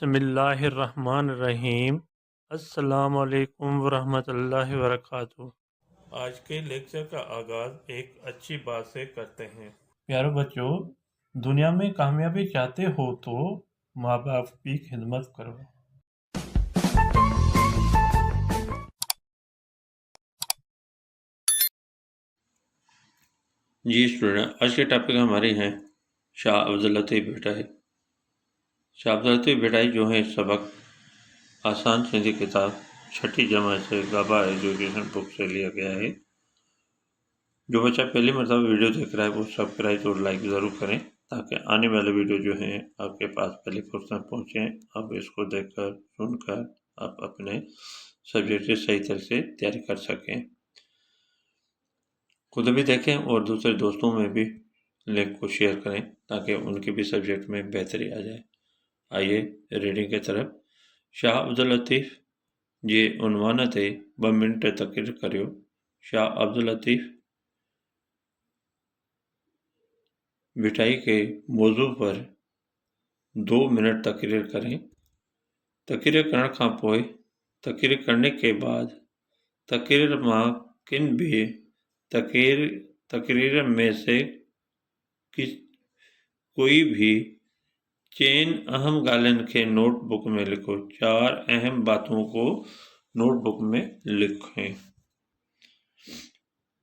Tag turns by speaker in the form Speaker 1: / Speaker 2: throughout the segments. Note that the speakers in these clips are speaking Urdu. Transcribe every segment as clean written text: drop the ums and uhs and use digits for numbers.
Speaker 1: بسم اللہ الرحمن الرحیم۔ السلام علیکم ورحمۃ اللہ وبرکاتہ۔ آج کے لیکچر کا آغاز ایک اچھی بات سے کرتے ہیں۔ پیارے بچوں، دنیا میں کامیابی چاہتے ہو تو ماں باپ کی خدمت کرو۔
Speaker 2: جی اسٹوڈنٹ، آج کے ٹاپک ہمارے ہیں شاہ عبداللطیف بھٹائی۔ شاہ عبداللطیف بھٹائی جو ہے سبق آسان سندھی کتاب چھٹی جماعت سے گابا ایجوکیشن بک سے لیا گیا ہے۔ جو بچہ پہلی مرتبہ ویڈیو دیکھ رہا ہے وہ سبسکرائب اور لائک ضرور کریں تاکہ آنے والے ویڈیو جو ہیں آپ کے پاس پہلی فرصت میں پہنچیں۔ آپ اس کو دیکھ کر سن کر آپ اپنے سبجیکٹ سے صحیح طرح سے تیاری کر سکیں۔ خود بھی دیکھیں اور دوسرے دوستوں میں بھی لنک کو شیئر کریں تاکہ ان کے بھی سبجیکٹ میں بہتری آ جائے۔ آئیے ریڈنگ کی طرف۔ شاہ عبداللطیف جی عنوان تے 2 منٹ تقریر کریو۔ شاہ عبداللطیف بھٹائی کے موضوع پر 2 منٹ تقریر کریں۔ تقریر کرنے کا پوئے تقریر کرنے کے بعد تقریر ماں کن بھی تقریر میں سے کوئی بھی چین اہم ڳالهين کے نوٹ بک میں لکھو۔ 4 اہم باتوں کو نوٹ بک میں لکھیں۔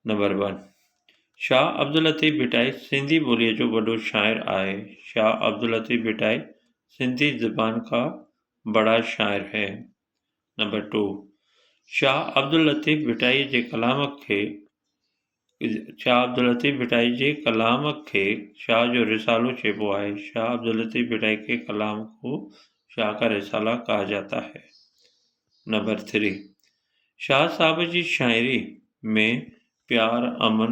Speaker 2: نمبر 1، شاہ عبداللطیف بھٹائی سندھی ٻوليءَ جو وڏو شاعر آهي۔ شاہ عبداللطیف بھٹائی سندھی زبان کا بڑا شاعر ہے۔ نمبر 2، شاہ عبداللطیف بھٹائی جے کلام کي شاہ جو رسالو چئبو آهي۔ شاہ عبداللطیف بھٹائی کے کلام کو شاہ کا رسالہ کہا جاتا ہے۔ نمبر 3، شاہ صاحب جی شاعری میں پیار، امن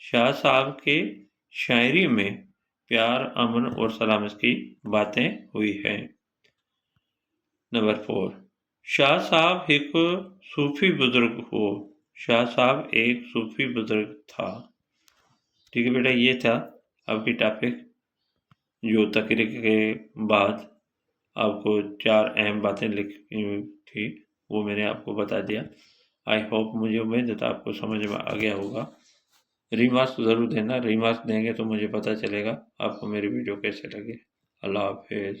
Speaker 2: شاہ صاحب کے شاعری میں پیار، امن اور سلامتی کی باتیں ہوئی ہیں۔ نمبر 4، شاہ صاحب ایک صوفی بزرگ ہو۔ شاہ صاحب ایک صوفی بزرگ تھا۔ ٹھیک ہے بیٹا، یہ تھا آپ کی ٹاپک جو تقریر کے بعد آپ کو 4 اہم باتیں لکھنی تھی وہ میں نے آپ کو بتا دیا۔ آئی ہوپ، مجھے امید ہے آپ کو سمجھ میں آ گیا ہوگا۔ ریمارکس ضرور دینا، ریمارکس دیں گے تو مجھے پتہ چلے گا آپ کو میری ویڈیو کیسے لگے۔ اللہ حافظ۔